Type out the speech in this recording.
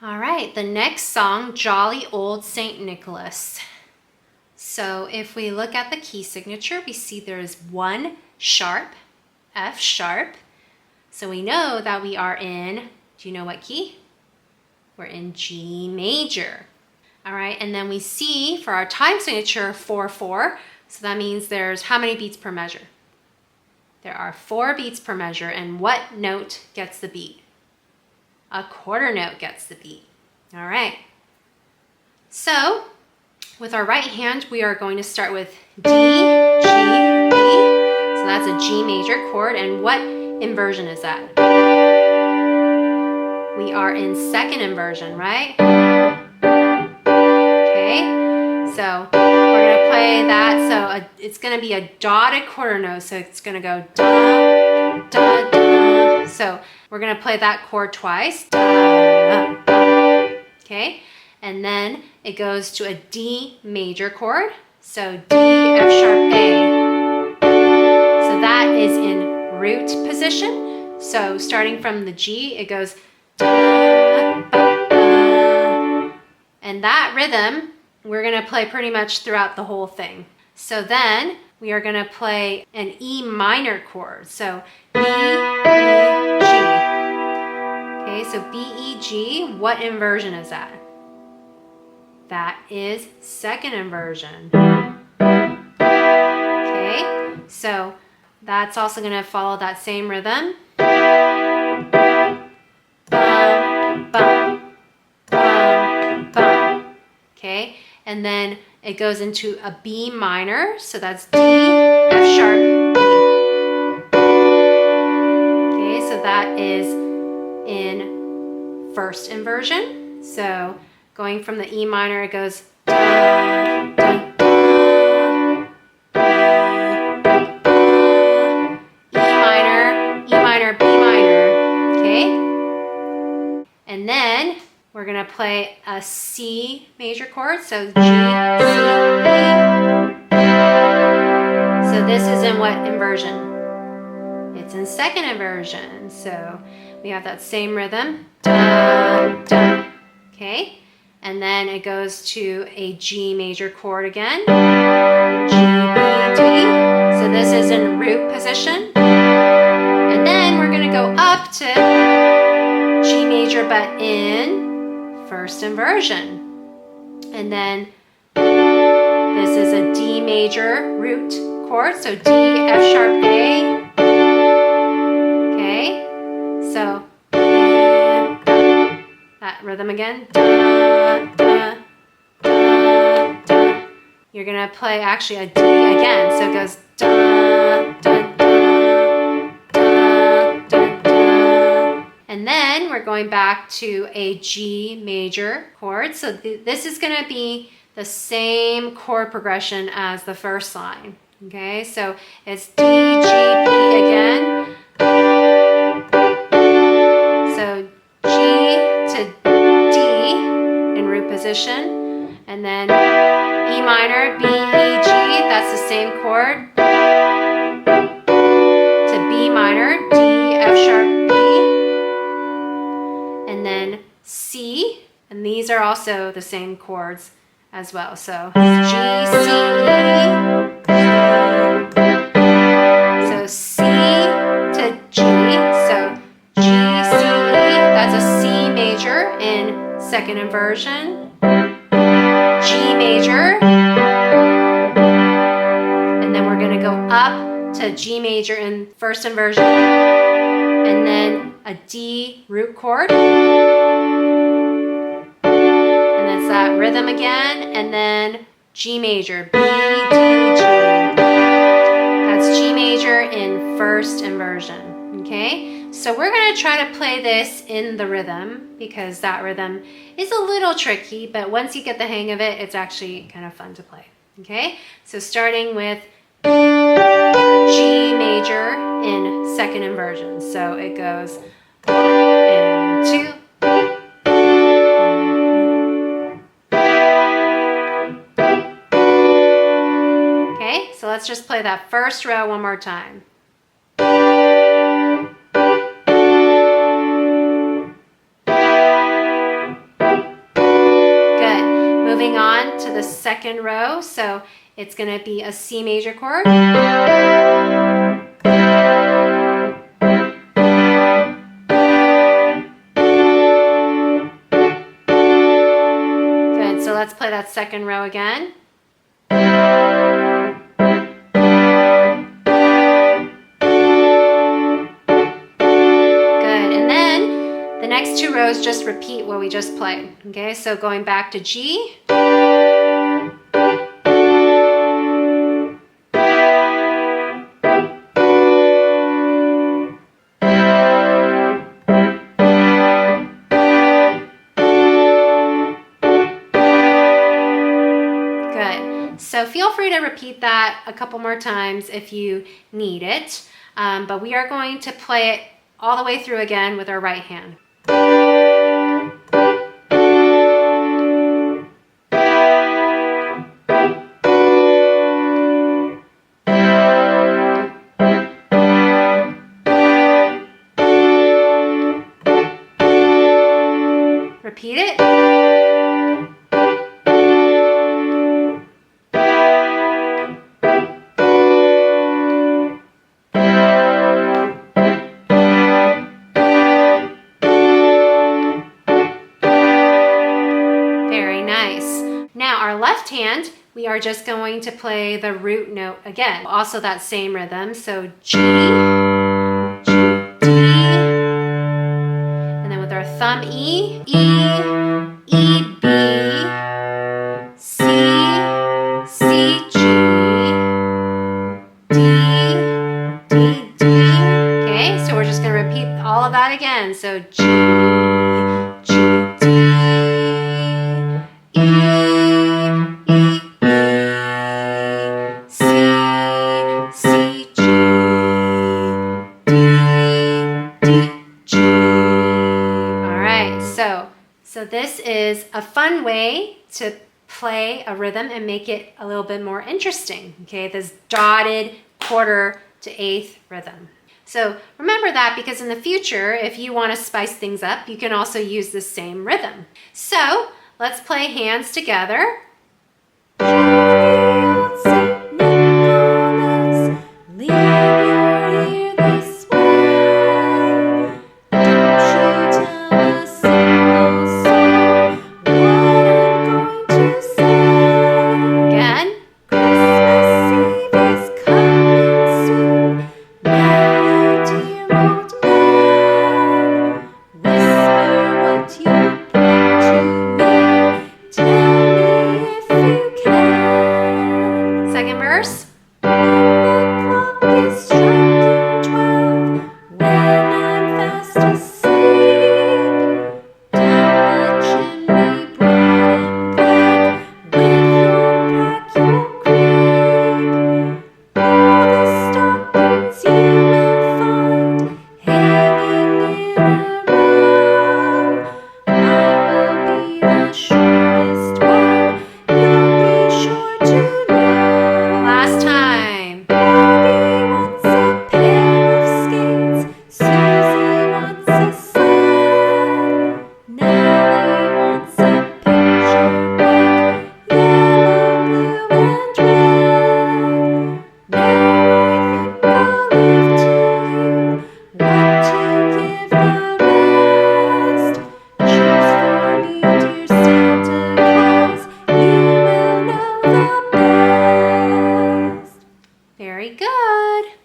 All right, the next song, Jolly Old St. Nicholas. So if we look at the key signature, we see there's one sharp, F sharp. So we know that we are in, do you know what key? We're in G major. All right, and then we see for our time signature 4/4. So that means there's how many beats per measure? There are 4 beats per measure, and what note gets the beat? A quarter note gets the beat. All right. So with our right hand, we are going to start with D, G, B. So that's a G major chord. And what inversion is that? We are in second inversion, right? Okay. So we're going to play that. So it's going to be a dotted quarter note. So it's going to go da, da, da. So we're going to play that chord twice. Da, da. Okay. And then it goes to a D major chord. So D, F sharp, A. So that is in root position. So starting from the G, it goes da, ba, ba. And that rhythm, we're going to play pretty much throughout the whole thing. So then we are going to play an E minor chord. So B, E, G. Okay, so B, E, G, what inversion is that? That is second inversion. Okay, so that's also going to follow that same rhythm. Bum, bum, bum, bum. Okay, and then it goes into a B minor, so that's D, F sharp, B. Okay, so that is in first inversion. So going from the E minor, it goes da, da, da, E minor, B minor, okay? And then we're gonna play a C major chord, so G, C, E. So this is in what inversion? It's in second inversion, so we have that same rhythm, da, da, okay? And then it goes to a G major chord again. G, B, D. So this is in root position. And then we're going to go up to G major, but in first inversion. And then this is a D major root chord. So D, F sharp, A. Okay. So that rhythm again. Da, da, da, da. You're going to play actually a D again. So it goes da, da, da, da, da, da. And then we're going back to a G major chord. So this is going to be the same chord progression as the first line. Okay, so it's D, G, B again. So G to D in root position, and then E minor, B, E, G, that's the same chord, to B minor, D, F sharp, B, and then C, and these are also the same chords as well, so G, C, E, so C to G, so G, C, E, that's a C major in second inversion, G major, and then we're going to go up to G major in first inversion, and then a D root chord, and that's that rhythm again, and then G major, B, D, G. That's G major in first inversion, okay? So we're going to try to play this in the rhythm because that rhythm is a little tricky, but once you get the hang of it, it's actually kind of fun to play, okay? So starting with G major in second inversion. So it goes 1 and 2. Okay, so let's just play that first row one more time. moving on to the second row. So it's going to be a C major chord. Good, so let's play that second row again. The next two rows just repeat what we just played. Okay, so going back to G. Good. So feel free to repeat that a couple more times if you need it. But we are going to play it all the way through again with our right hand. Repeat it. Very nice. Now our left hand, we are just going to play the root note again. Also that same rhythm. So G, G, D, and then with our thumb E, E, E, B, C, C, G, D, D, D. Okay, so we're just going to repeat all of that again. So G, G, D, E, E, B, C, C, G, D, D, G. All right, so this is a fun way to play a rhythm and make it a little bit more interesting, okay? This dotted quarter to eighth rhythm. So remember that, because in the future, if you want to spice things up, you can also use the same rhythm. So let's play hands together. Second verse. Very good.